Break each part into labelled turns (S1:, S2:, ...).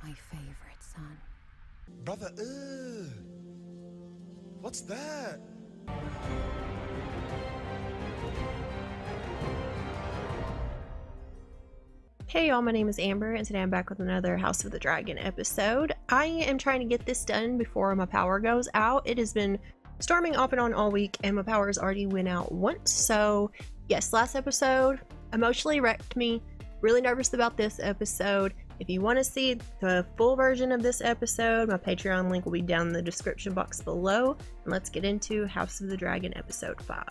S1: My favorite son.
S2: Brother, what's that?
S3: Hey y'all, my name is Amber and today I'm back with another House of the Dragon episode. I am trying to get this done before my power goes out. It has been storming off and on all week and my power's already went out once. So yes, last episode emotionally wrecked me. Really nervous about this episode. If you want to see the full version of this episode, my Patreon link will be down in the description box below. And let's get into House of the Dragon episode 5.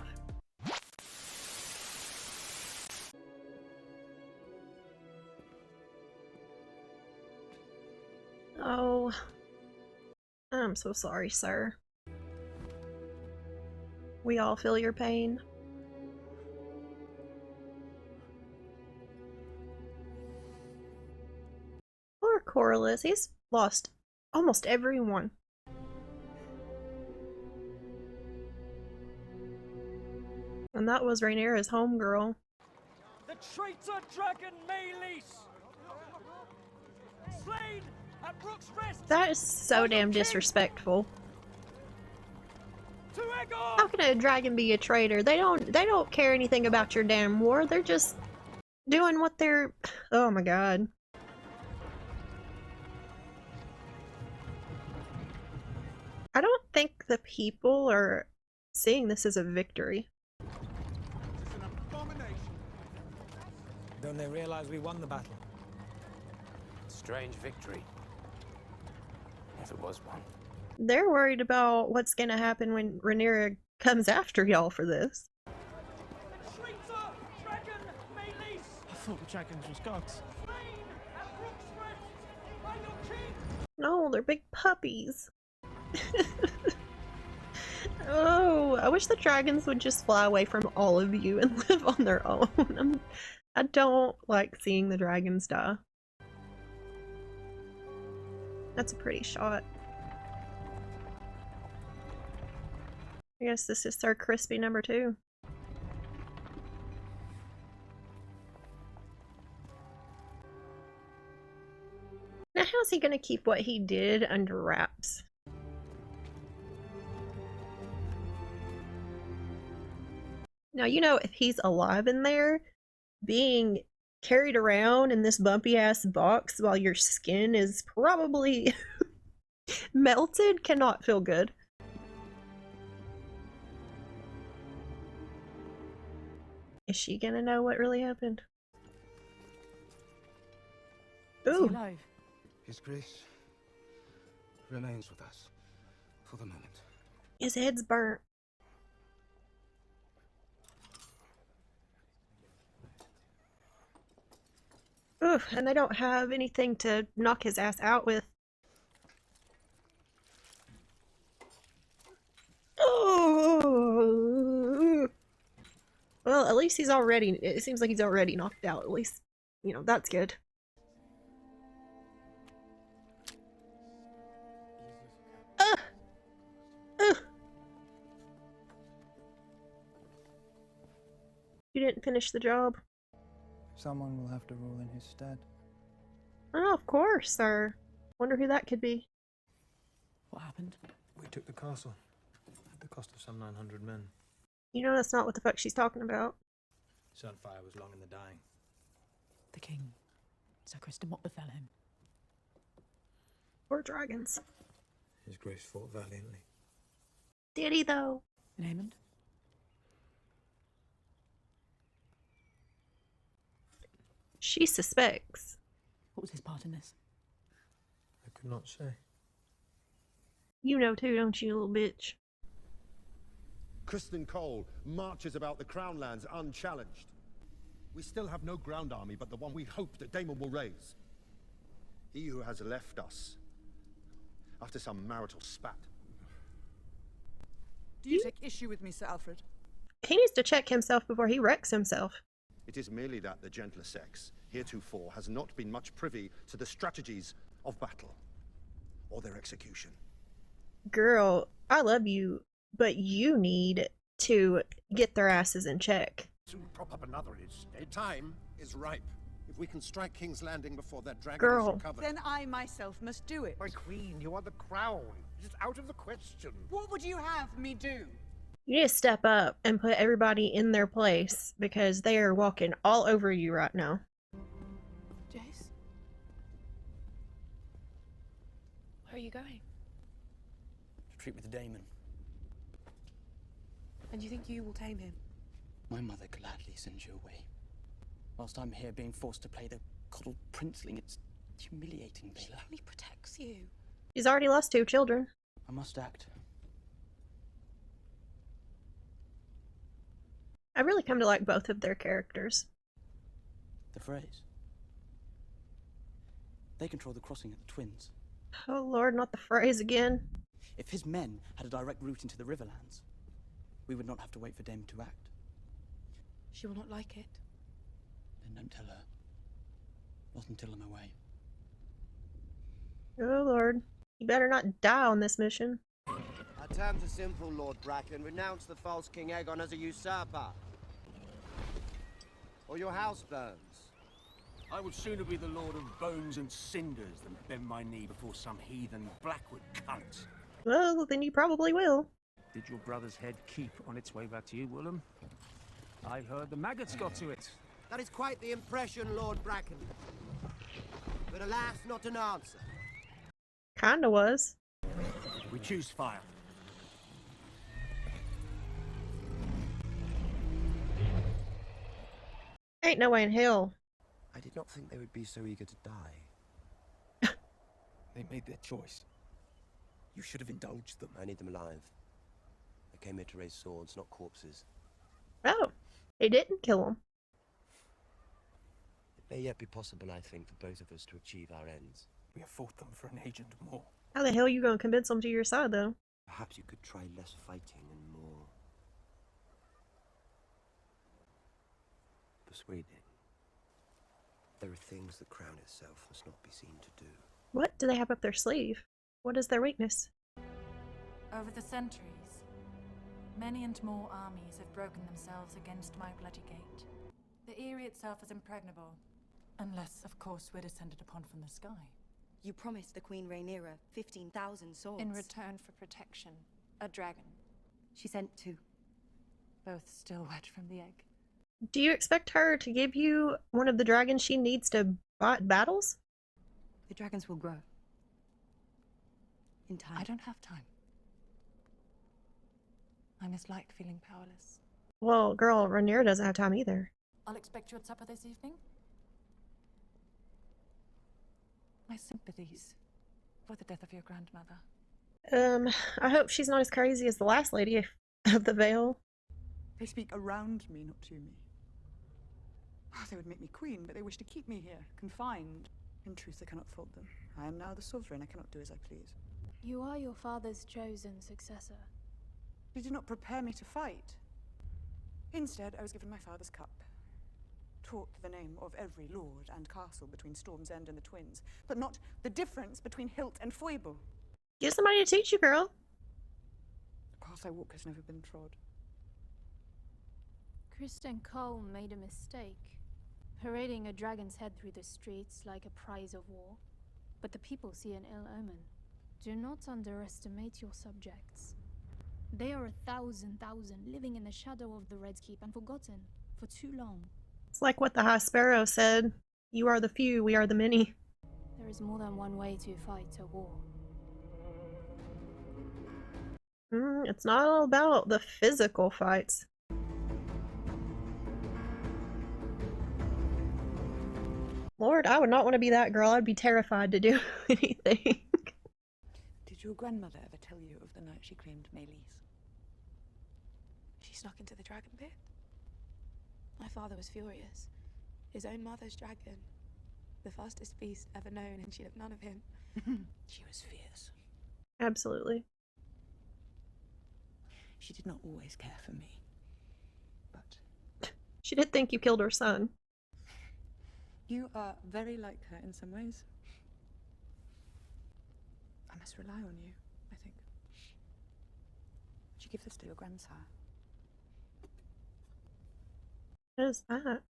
S3: Oh, I'm so sorry, sir. We all feel your pain. Poor Corliss, he's lost almost everyone. And that was Rhaenyra's homegirl.
S4: The traitor dragon Maylis! Slain at Brook's Rest!
S3: That is so damn disrespectful.
S4: To Aegon!
S3: How can a dragon be a traitor? They don't care anything about your damn war. They're just doing what they're... Oh my god. I don't think the people are seeing this as a victory.
S5: It's an abomination.
S6: Don't they realize we won the battle?
S7: Strange victory. If it was one.
S3: They're worried about what's gonna happen when Rhaenyra comes after y'all for this.
S4: The traitor dragon Maylis!
S5: I thought the dragons was gods.
S4: Slain at Brook's Rest by your king!
S3: No, they're big puppies. Oh, I wish the dragons would just fly away from all of you and live on their own. I don't like seeing the dragons die. That's a pretty shot. I guess this is Sir Crispy number 2. Now how's he gonna keep what he did under wraps? Now, you know, if he's alive in there, being carried around in this bumpy ass box while your skin is probably melted cannot feel good. Is she gonna know what really happened? Ooh.
S1: alive?
S5: His grace remains with us for the moment.
S3: His head's burnt. Oof, and they don't have anything to knock his ass out with. Oh! Well, at least he's already, it seems like he's already knocked out, at least, you know, that's good. You didn't finish the job.
S8: Someone will have to rule in his stead.
S3: Oh, of course, sir. Wonder who that could be.
S1: What happened?
S6: We took the castle at the cost of some 900 men.
S3: You know that's not what the fuck she's talking about.
S6: Sunfire was long in the dying.
S1: The king. Sir Criston, what befell him?
S3: Poor dragons.
S6: His grace fought valiantly.
S3: Did he, though?
S1: And Aemond?
S3: She suspects.
S1: What was his part in this?
S6: I could not say.
S3: You know too, don't you, little bitch?
S9: Criston Cole marches about the Crown Lands unchallenged. We still have no ground army but the one we hope that Daemon will raise. He who has left us after some marital spat.
S10: Do you take issue with me, Sir Alfred?
S3: He needs to check himself before he wrecks himself.
S9: It is merely that the gentler sex, heretofore, has not been much privy to the strategies of battle or their execution.
S3: Girl, I love you, but you need to get their asses in check.
S5: To prop up another instead. Time is ripe.
S9: If we can strike King's Landing before that dragon
S3: Girl.
S9: is recovered...
S10: Then I myself must do it.
S5: My queen, you are the crown. It is out of the question.
S10: What would you have me do?
S3: You need to step up and put everybody in their place because they are walking all over you right now.
S1: Jace? Where are you going?
S11: To treat with the Daemon.
S1: And you think you will tame him?
S11: My mother gladly sends you away. Whilst I'm here being forced to play the coddled princeling, it's humiliating,
S1: She
S11: Bela.
S1: only protects you.
S3: She's already lost 2 children.
S11: I must act.
S3: I really come to like both of their characters.
S11: The phrase. They control the crossing at the Twins.
S3: Oh lord, not the phrase again.
S11: If his men had a direct route into the Riverlands, we would not have to wait for Daemon to act.
S1: She will not like it.
S11: Then don't tell her. Not until I'm away.
S3: Oh lord. You better not die on this mission.
S12: Our terms are simple, Lord Bracken. Renounce the false King Aegon as a usurper. Or your house burns.
S5: I would sooner be the Lord of Bones and Cinders than bend my knee before some heathen Blackwood cunt.
S3: Well, then you probably will.
S13: Did your brother's head keep on its way back to you, Willem? I heard the maggots got to it.
S12: That is quite the impression, Lord Bracken. But alas, not an answer.
S3: Kinda was.
S5: We choose fire.
S3: Ain't no way in hell.
S12: I did not think they would be so eager to die.
S5: They made their choice. You should have indulged them.
S12: I need them alive. I came here to raise swords, not corpses.
S3: Oh, they didn't kill him.
S12: It may yet be possible, I think, for both of us to achieve our ends.
S5: We have fought them for an agent more.
S3: How the hell are you gonna convince them to your side, though?
S12: Perhaps you could try less fighting and more persuading. There are things the crown itself must not be seen to do.
S3: What do they have up their sleeve? What is their weakness?
S14: Over the centuries, many and more armies have broken themselves against my bloody gate. The Eyrie itself is impregnable, unless, of course, we're descended upon from the sky.
S15: You promised the Queen Rhaenyra 15,000 swords.
S14: In return for protection, a dragon.
S15: She sent 2.
S14: Both still wet from the egg.
S3: Do you expect her to give you one of the dragons she needs to fight battles?
S15: The dragons will grow. In time.
S14: I don't have time. I mislike feeling powerless.
S3: Well, girl, Rhaenyra doesn't have time either.
S14: I'll expect you at supper this evening. My sympathies for the death of your grandmother.
S3: I hope she's not as crazy as the last lady of the Vale.
S10: They speak around me, not to me. Oh, they would make me queen, but they wish to keep me here, confined. In truth, I cannot fault them. I am now the sovereign. I cannot do as I please.
S16: You are your father's chosen successor.
S10: They did not prepare me to fight. Instead, I was given my father's cup. Taught the name of every lord and castle between Storm's End and the Twins, but not the difference between hilt and foible.
S3: Get somebody to teach you, girl.
S10: The path I walk has never been trod.
S16: Kristen Cole made a mistake, parading a dragon's head through the streets like a prize of war. But the people see an ill omen. Do not underestimate your subjects. They are 1,000 living in the shadow of the Red Keep and forgotten for too long.
S3: It's like what the High Sparrow said. You are the few, we are the many.
S16: There is more than one way to fight a war.
S3: It's not all about the physical fights. Lord, I would not want to be that girl. I'd be terrified to do anything.
S10: Did your grandmother ever tell you of the night she claimed Melees?
S1: She snuck into the dragon pit. My father was furious. His own mother's dragon. The fastest beast ever known, and she'd have none of him.
S10: She was fierce.
S3: Absolutely.
S10: She did not always care for me, but...
S3: She did think you killed her son.
S10: You are very like her in some ways. I must rely on you, I think. Would you give this to your grandsire?
S3: What is that?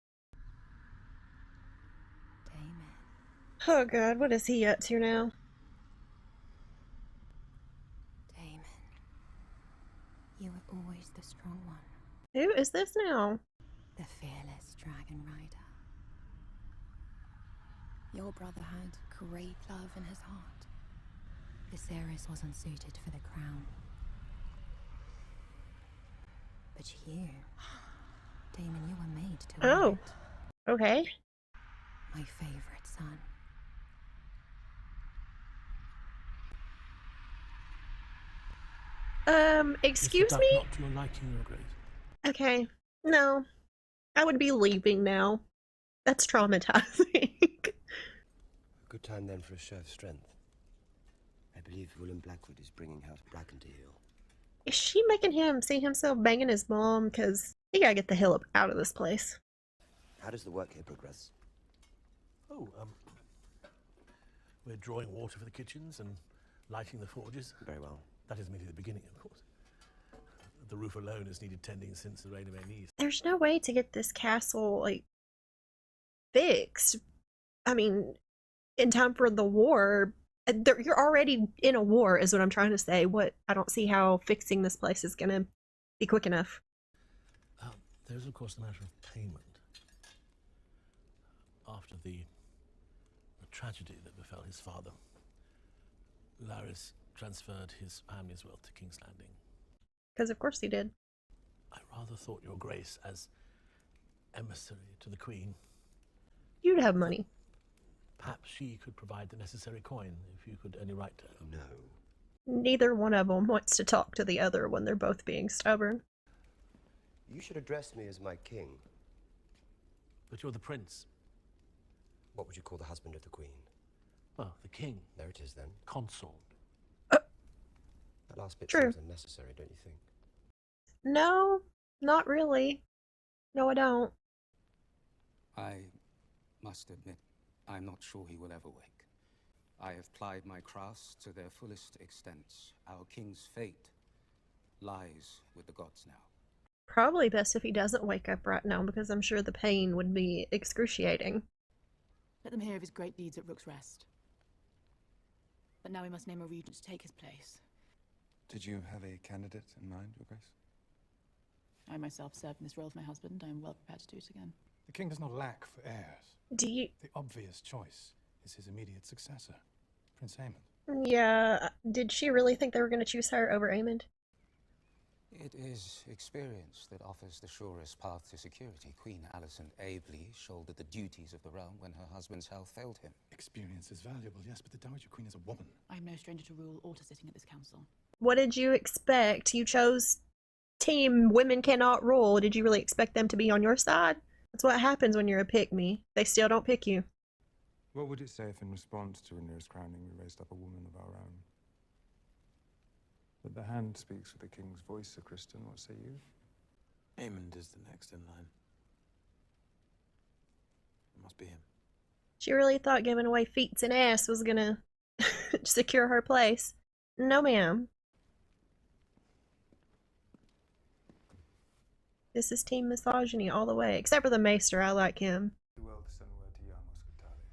S3: Oh god, what is he up to now?
S17: Damon, you were always the strong one.
S3: Who is this now?
S17: The fearless dragon rider. Your brother had great love in his heart. Viserys was unsuited for the crown. But you, Damon, you were made to wear
S3: Oh,
S17: it.
S3: okay.
S17: My favorite son.
S3: Excuse me?
S6: Not to your liking, Your Grace.
S3: Okay, no. I would be leaving now. That's traumatizing.
S12: A good time then for a show of strength. I believe Willem Blackwood is bringing House Bracken to heel.
S3: Is she making him see himself banging his mom? Because he gotta get the hell up out of this place.
S12: How does the work here progress?
S6: Oh, we're drawing water for the kitchens and lighting the forges.
S12: Very well.
S6: That is merely the beginning, of course. The roof alone has needed tending since the reign of Aenys.
S3: There's no way to get this castle, like, fixed. I mean, in time for the war. You're already in a war, is what I'm trying to say. I don't see how fixing this place is gonna be quick enough.
S6: There's, of course, the matter of payment. After the tragedy that befell his father, Larys transferred his family's wealth to King's Landing.
S3: Because of course he did.
S6: I rather thought, Your Grace, as emissary to the Queen,
S3: You'd have money.
S6: perhaps she could provide the necessary coin if you could only write to her.
S12: No.
S3: Neither one of them wants to talk to the other when they're both being stubborn.
S12: You should address me as my king.
S6: But you're the prince.
S12: What would you call the husband of the Queen?
S6: Well, the king.
S12: There it is then.
S6: Consort.
S12: That last bit
S3: True.
S12: seems unnecessary, don't you think?
S3: No, not really. No, I don't.
S18: I must admit, I'm not sure he will ever wake. I have plied my crafts to their fullest extent. Our king's fate lies with the gods now.
S3: Probably best if he doesn't wake up right now, because I'm sure the pain would be excruciating.
S19: Let them hear of his great deeds at Rook's Rest. But now we must name a regent to take his place.
S20: Did you have a candidate in mind, Your Grace?
S19: I myself served in this role for my husband. I am well prepared to do it again.
S21: The king does not lack for heirs.
S3: The
S21: obvious choice is his immediate successor, Prince Aemond.
S3: Yeah, did she really think they were going to choose her over Aemond?
S18: It is experience that offers the surest path to security. Queen Alicent ably shouldered the duties of the realm when her husband's health failed him.
S21: Experience is valuable, yes, but the Dowager Queen is a woman.
S19: I am no stranger to rule or to sitting at this council.
S3: What did you expect? You chose team women cannot rule. Did you really expect them to be on your side? That's what happens when you're a pick-me. They still don't pick you.
S20: What would it say if in response to Rhaenyra's crowning we raised up a woman of our own? That the hand speaks with the king's voice, Sir Kristen, what say you?
S6: Aemond is the next in line. It must be him.
S3: She really thought giving away feats and ass was gonna secure her place. No, ma'am. This is team misogyny all the way, except for the maester. I like him.
S20: Well to send word to young Muscatali.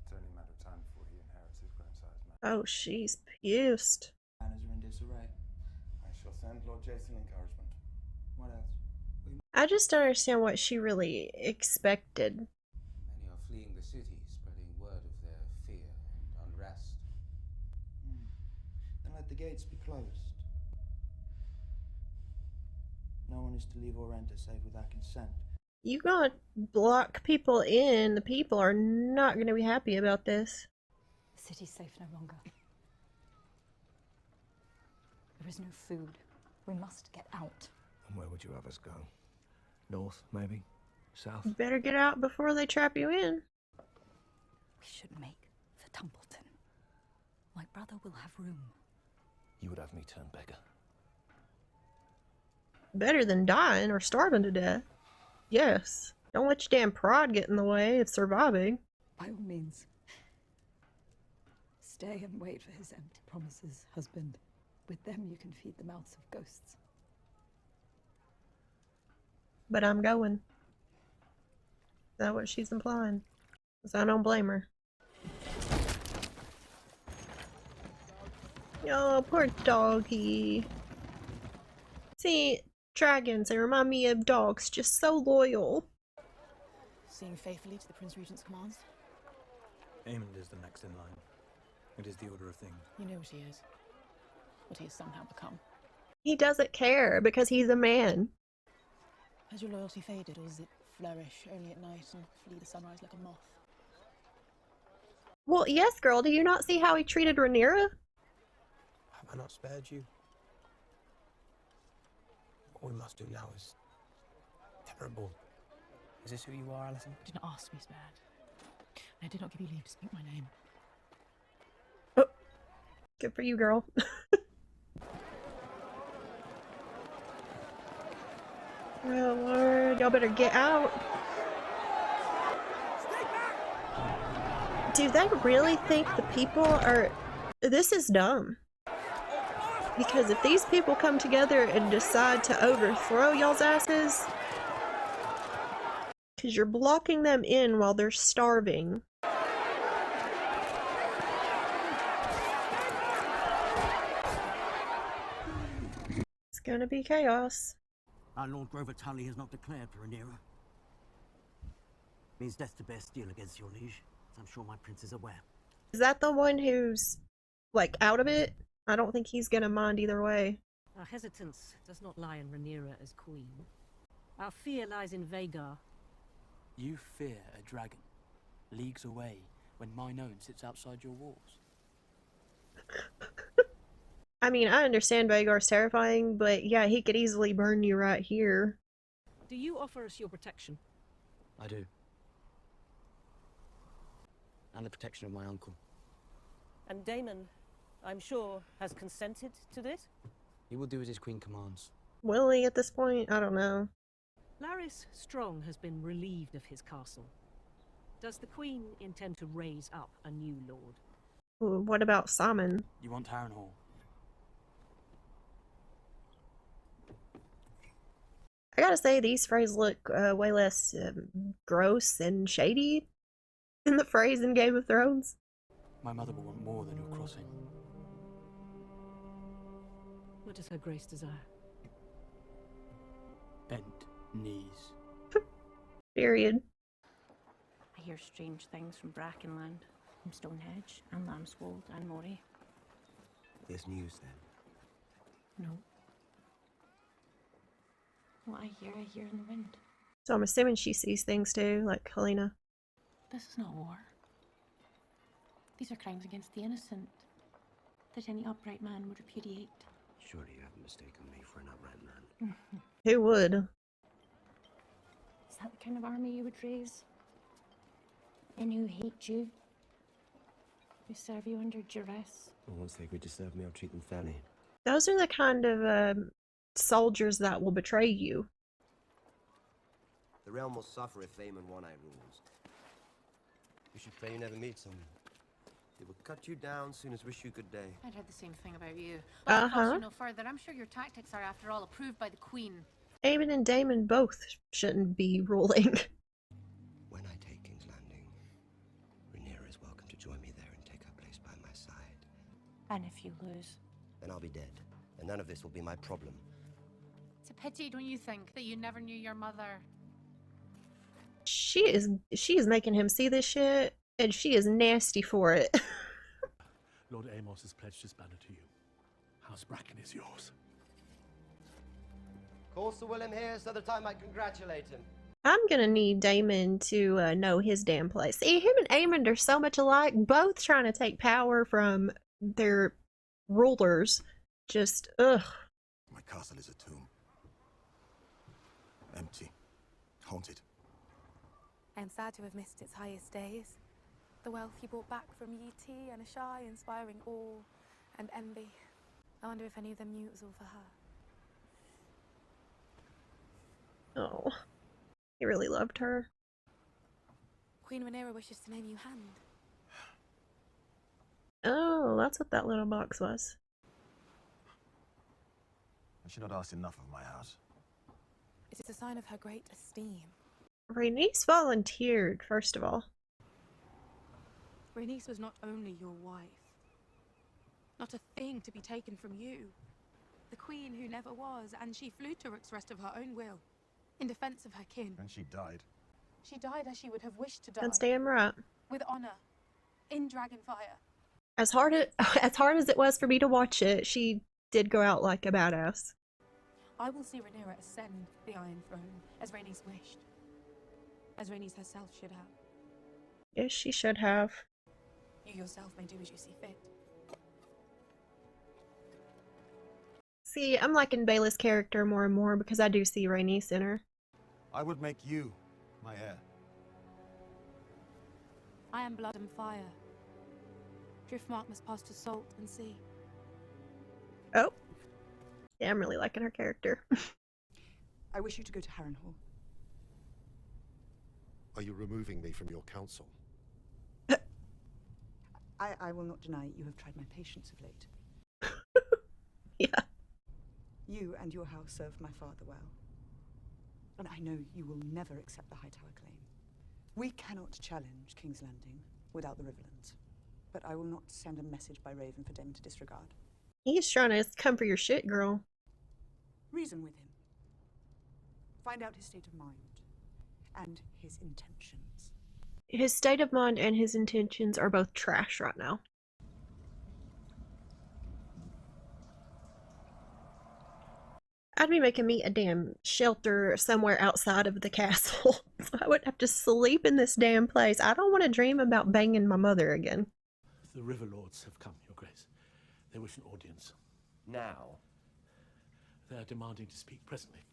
S20: It's only a matter of time before he inherits his grandsires' man.
S3: Oh, she's pissed.
S8: Manners are in disarray.
S20: I shall send Lord Jason encouragement.
S8: What else?
S3: I just don't understand what she really expected.
S18: Many are fleeing the city, spreading word of their fear and unrest.
S8: Then let the gates be closed. No one is to leave or enter save with our consent.
S3: You gotta block people in. The people are not gonna be happy about this.
S17: The city's safe no longer. There is no food. We must get out.
S5: And where would you have us go? North, maybe? South?
S3: You better get out before they trap you in.
S17: We should make for Templeton. My brother will have room.
S5: You would have me turn beggar.
S3: Better than dying or starving to death. Yes. Don't let your damn pride get in the way of surviving.
S17: By all means. Stay and wait for his empty promises, husband. With them you can feed the mouths of ghosts.
S3: But I'm going. Is that what she's implying? 'Cause I don't blame her. Oh, poor doggy. See, dragons, they remind me of dogs, just so loyal.
S19: Seeing faithfully to the Prince Regent's commands?
S21: Aemond is the next in line. It is the order of things.
S19: You know what he is. What he has somehow become.
S3: He doesn't care because he's a man.
S19: Has your loyalty faded, or does it flourish only at night and flee the sunrise like a moth?
S3: Well, yes, girl, do you not see how he treated Rhaenyra?
S12: Have I not spared you? What we must do now is terrible. Is this who you are, Alison?
S19: I did not ask to be spared. And I did not give you leave to speak my name.
S3: Oh, good for you, girl. Oh, Lord, y'all better get out. Do they really think the people are... This is dumb. Because if these people come together and decide to overthrow y'all's asses... Because you're blocking them in while they're starving. It's gonna be chaos.
S2: Our Lord Grover Tully has not declared for Rhaenyra. Means death to bear steel against your liege, as I'm sure my prince is aware.
S3: Is that the one who's, like, out of it? I don't think he's gonna mind either way.
S22: Our hesitance does not lie in Rhaenyra as queen. Our fear lies in Vhagar.
S11: You fear a dragon, leagues away, when mine own sits outside your walls.
S3: I mean, I understand Vhagar's terrifying, but yeah, he could easily burn you right here.
S22: Do you offer us your protection?
S11: I do. And the protection of my uncle.
S22: And Daemon, I'm sure, has consented to this?
S11: He will do as his queen commands.
S3: Will he at this point? I don't know.
S22: Larys Strong has been relieved of his castle. Does the queen intend to raise up a new lord?
S3: Ooh, what about Simon?
S11: You want Harrenhal?
S3: I gotta say, these Freys look way less gross and shady than the Freys in Game of Thrones.
S11: My mother will want more than your crossing.
S22: What does her grace desire?
S11: Bent knees.
S3: Period.
S23: I hear strange things from Brackenland, from Stonehenge, and Lambswold, and Moray.
S12: There's news then?
S23: No. What I hear in the wind.
S3: So I'm assuming she sees things too, like Helena.
S23: This is not war. These are crimes against the innocent that any upright man would repudiate.
S12: Surely you have mistaken me for an upright man.
S3: Who would?
S23: Is that the kind of army you would raise? Men who hate you? Who serve you under duress?
S12: Well, once they agree to serve me, I'll treat them fairly.
S3: Those are the kind of soldiers that will betray you.
S12: The realm will suffer if Aemon One Eye rules. You should pray you never meet someone. They will cut you down soon as wish you good day.
S23: I'd heard the same thing about you. But I'll cross you no further. I'm sure your tactics are, after all, approved by the Queen.
S3: Aemon and Daemon both shouldn't be ruling.
S12: When I take King's Landing, Rhaenyra is welcome to join me there and take her place by my side.
S23: And if you lose?
S12: Then I'll be dead, and none of this will be my problem.
S23: It's a pity, don't you think, that you never knew your mother?
S3: She is making him see this shit, and she is nasty for it.
S6: Lord Amos has pledged his banner to you. House Bracken is yours.
S12: Call Sir William here so that I might congratulate him.
S3: I'm gonna need Daemon to know his damn place. See, him and Aemond are so much alike, both trying to take power from their rulers. Just, ugh.
S21: My castle is a tomb. Empty. Haunted.
S1: I'm sad to have missed its highest days. The wealth he brought back from Yi Ti and Ashai, inspiring awe and envy. I wonder if any of them knew it was all for her.
S3: Oh, he really loved her.
S1: Queen Rhaenyra wishes to name you Hand.
S3: Oh, that's what that little box was.
S21: I should not ask enough of my house.
S1: It is a sign of her great esteem.
S3: Rhaenys volunteered, first of all.
S1: Rhaenys was not only your wife, Not a thing to be taken from you. The queen who never was, and she flew to Rook's Rest of her own will, in defense of her kin.
S20: And she died.
S1: She died as she would have wished to die.
S3: That's damn right.
S1: With honor, in Dragonfire.
S3: As hard as it was for me to watch it, she did go out like a badass.
S1: I will see Rhaenyra ascend the Iron Throne, as Rhaenys wished. As Rhaenys herself should have.
S3: Yes, she should have.
S1: You yourself may do as you see fit.
S3: See, I'm liking Baela's character more and more because I do see Rhaenys in her.
S20: I would make you my heir.
S1: I am blood and fire. Driftmark must pass to salt and sea.
S3: Oh. Yeah, I'm really liking her character.
S10: I wish you to go to Harrenhal.
S4: Are you removing me from your council?
S10: I will not deny you have tried my patience of late.
S3: Yeah.
S10: You and your house served my father well. And I know you will never accept the Hightower claim. We cannot challenge King's Landing without the Riverlands. But I will not send a message by Raven for Daemon to disregard.
S3: He's trying to come for your shit, girl.
S10: Reason with him. Find out his state of mind and his intentions.
S3: His state of mind and his intentions are both trash right now. I'd be making me a damn shelter somewhere outside of the castle. So I wouldn't have to sleep in this damn place. I don't want to dream about banging my mother again.
S6: The River Lords have come, Your Grace. They wish an audience.
S12: Now?
S6: They are demanding to speak presently.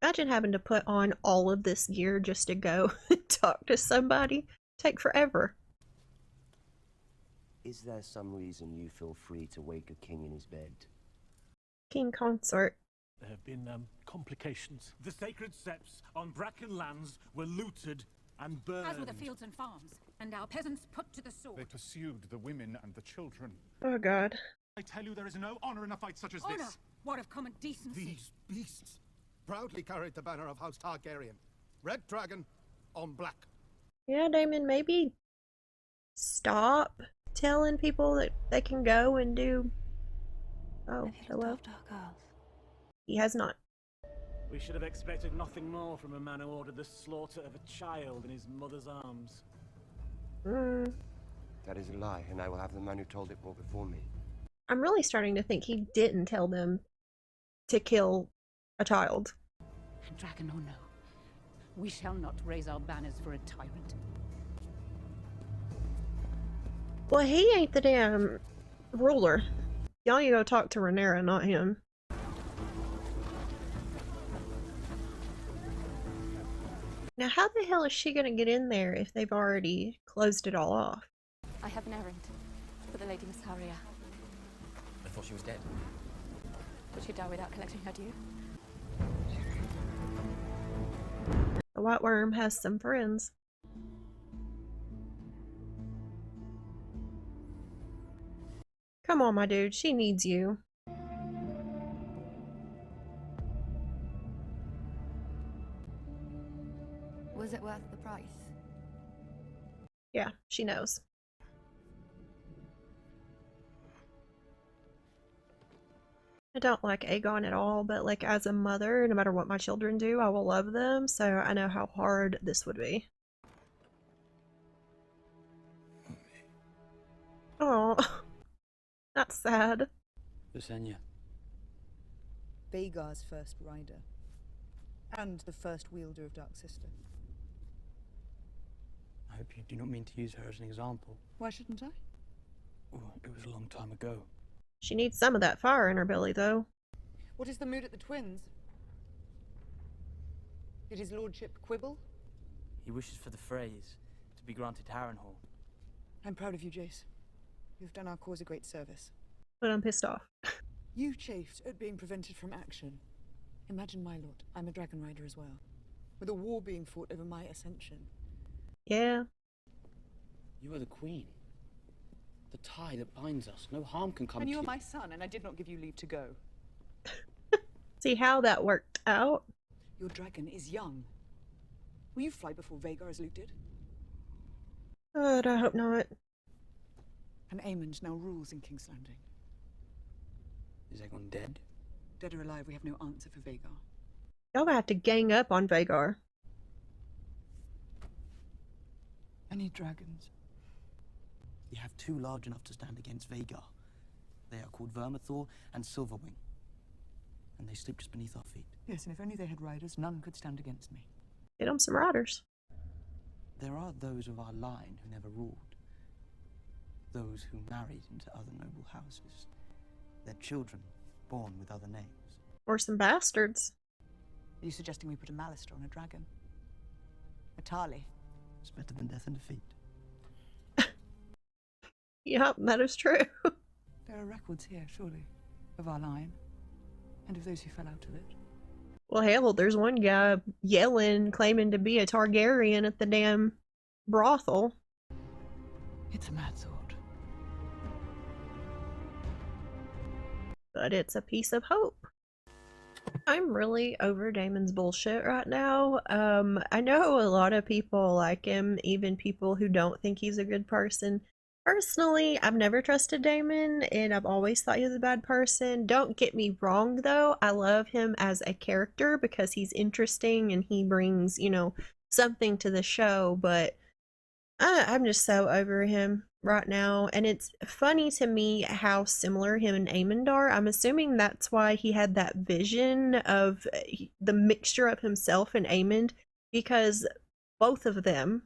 S3: Imagine having to put on all of this gear just to go and talk to somebody. Take forever.
S12: Is there some reason you feel free to wake a king in his bed?
S3: King consort.
S6: There have been complications.
S5: The sacred septs on Bracken lands were looted and burned.
S7: As were the fields and farms, and our peasants put to the sword.
S20: They pursued the women and the children.
S3: Oh God.
S20: I tell you, there is no honor in a fight such as
S7: Honor?
S20: this.
S7: What of common decency?
S20: These beasts proudly carried the banner of House Targaryen. Red dragon on black.
S3: Yeah, Daemon, maybe stop telling people that they can go and do... Oh, hello. He has not.
S5: We should have expected nothing more from a man who ordered the slaughter of a child in his mother's arms.
S12: That is a lie, and I will have the man who told it brought before me.
S3: I'm really starting to think he didn't tell them to kill a child.
S7: Dragon or no, we shall not raise our banners for a tyrant.
S3: Well, he ain't the damn ruler. Y'all need to go talk to Rhaenyra, not him. Now, how the hell is she gonna get in there if they've already closed it all off?
S1: I have an errand for the Lady Miss Harrier.
S11: I thought she was dead.
S1: Would she die without collecting her due?
S3: The White Worm has some friends. Come on, my dude. She needs you.
S17: Was it worth the price?
S3: Yeah, she knows. I don't like Aegon at all, but like as a mother, no matter what my children do, I will love them, so I know how hard this would be. Oh, that's sad.
S11: Visenya.
S10: Vhagar's first rider. And the first wielder of Dark Sister.
S11: I hope you do not mean to use her as an example.
S10: Why shouldn't I?
S11: Oh, it was a long time ago.
S3: She needs some of that fire in her belly, though.
S10: What is the mood at the Twins? Did his lordship quibble?
S11: He wishes for the phrase to be granted Harrenhal.
S10: I'm proud of you, Jace. You've done our cause a great service.
S3: But I'm pissed off.
S10: You chafed at being prevented from action. Imagine my lot. I'm a dragon rider as well. With a war being fought over my ascension.
S3: Yeah.
S11: You are the queen. The tie that binds us. No harm can come to you.
S10: And you are my son, and I did not give you leave to go.
S3: See how that worked out?
S10: Your dragon is young. Will you fly before Vhagar is looted?
S3: But I hope not.
S10: And Aemond now rules in King's Landing.
S11: Is Aegon dead?
S10: Dead or alive, we have no answer for Vhagar.
S3: Y'all gonna have to gang up on Vhagar.
S11: Any dragons? We have two large enough to stand against Vhagar. They are called Vermithor and Silverwing. And they sleep just beneath our feet.
S10: Yes, and if only they had riders, none could stand against me.
S3: Get them some riders.
S11: There are those of our line who never ruled. Those who married into other noble houses. Their children born with other names.
S3: Or some bastards.
S10: Are you suggesting we put a Malister on a dragon? A Tarly?
S11: It's better than death and defeat.
S3: Yep, that is true.
S10: There are records here, surely, of our line, and of those who fell out of it.
S3: Well, hell, there's one guy yelling, claiming to be a Targaryen at the damn brothel.
S10: It's a mad sword.
S3: But it's a piece of hope. I'm really over Daemon's bullshit right now. I know a lot of people like him, even people who don't think he's a good person. Personally, I've never trusted Daemon, and I've always thought he was a bad person. Don't get me wrong, though. I love him as a character because he's interesting and he brings, you know, something to the show, but I'm just so over him right now. And it's funny to me how similar him and Aemond are. I'm assuming that's why he had that vision of the mixture of himself and Aemond, because both of them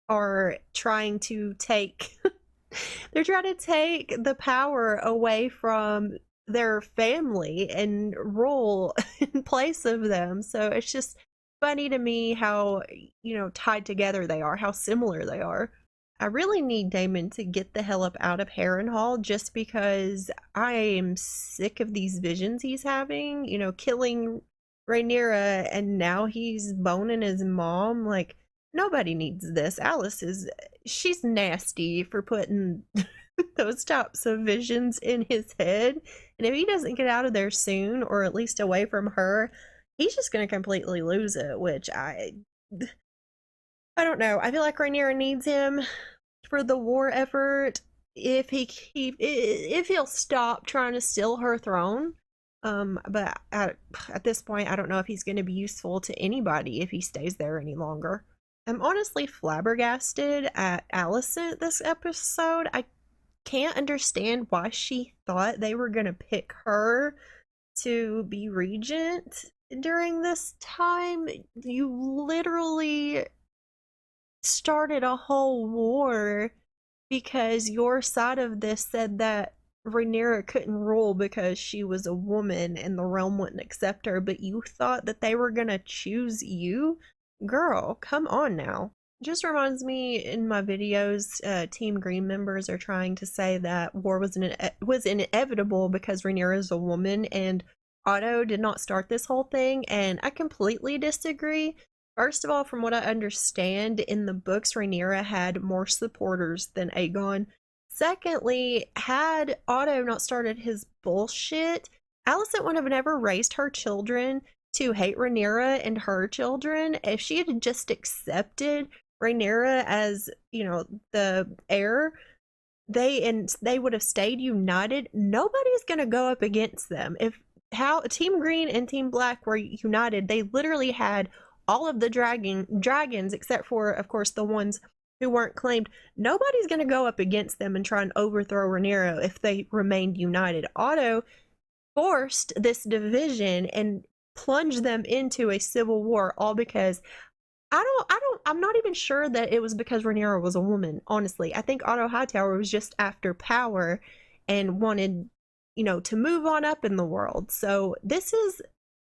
S3: are trying to take they're trying to take the power away from their family and rule in place of them. So it's just funny to me how, you know, tied together they are, how similar they are. I really need Daemon to get the hell up out of Harrenhal just because I am sick of these visions he's having, you know, killing Rhaenyra and now he's boning his mom. Like, nobody needs this. She's nasty for putting those types of visions in his head. And if he doesn't get out of there soon, or at least away from her, he's just going to completely lose it, which I don't know. I feel like Rhaenyra needs him for the war effort if he'll stop trying to steal her throne. But at this point, I don't know if he's going to be useful to anybody if he stays there any longer. I'm honestly flabbergasted at Alicent this episode. I can't understand why she thought they were going to pick her to be regent during this time. You literally started a whole war because your side of this said that Rhaenyra couldn't rule because she was a woman and the realm wouldn't accept her, but you thought that they were going to choose you? Girl, come on now. Just reminds me, in my videos, Team Green members are trying to say that war was inevitable because Rhaenyra is a woman and Otto did not start this whole thing, and I completely disagree. First of all, from what I understand, in the books, Rhaenyra had more supporters than Aegon. Secondly, had Otto not started his bullshit, Alicent would have never raised her children to hate Rhaenyra and her children. If she had just accepted Rhaenyra as, you know, the heir, they would have stayed united. Nobody's gonna go up against them. If how Team Green and Team Black were united, they literally had all of the dragons except for, of course, the ones who weren't claimed. Nobody's gonna go up against them and try and overthrow Rhaenyra if they remained united. Otto forced this division and plunged them into a civil war, all because I'm not even sure that it was because Rhaenyra was a woman, honestly. I think Otto Hightower was just after power and wanted, you know, to move on up in the world. So this is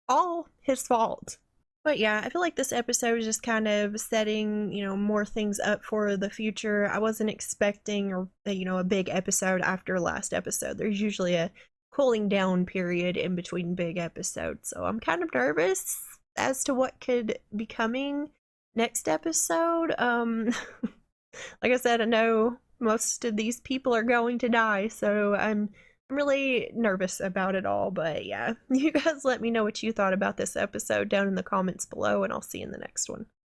S3: all his fault. But yeah, I feel like this episode is just kind of setting, you know, more things up for the future. I wasn't expecting, you know, a big episode after last episode. There's usually a cooling down period in between big episodes, so I'm kind of nervous as to what could be coming next episode. Like I said, I know most of these people are going to die, so I'm really nervous about it all. But yeah, you guys let me know what you thought about this episode down in the comments below, and I'll see you in the next one.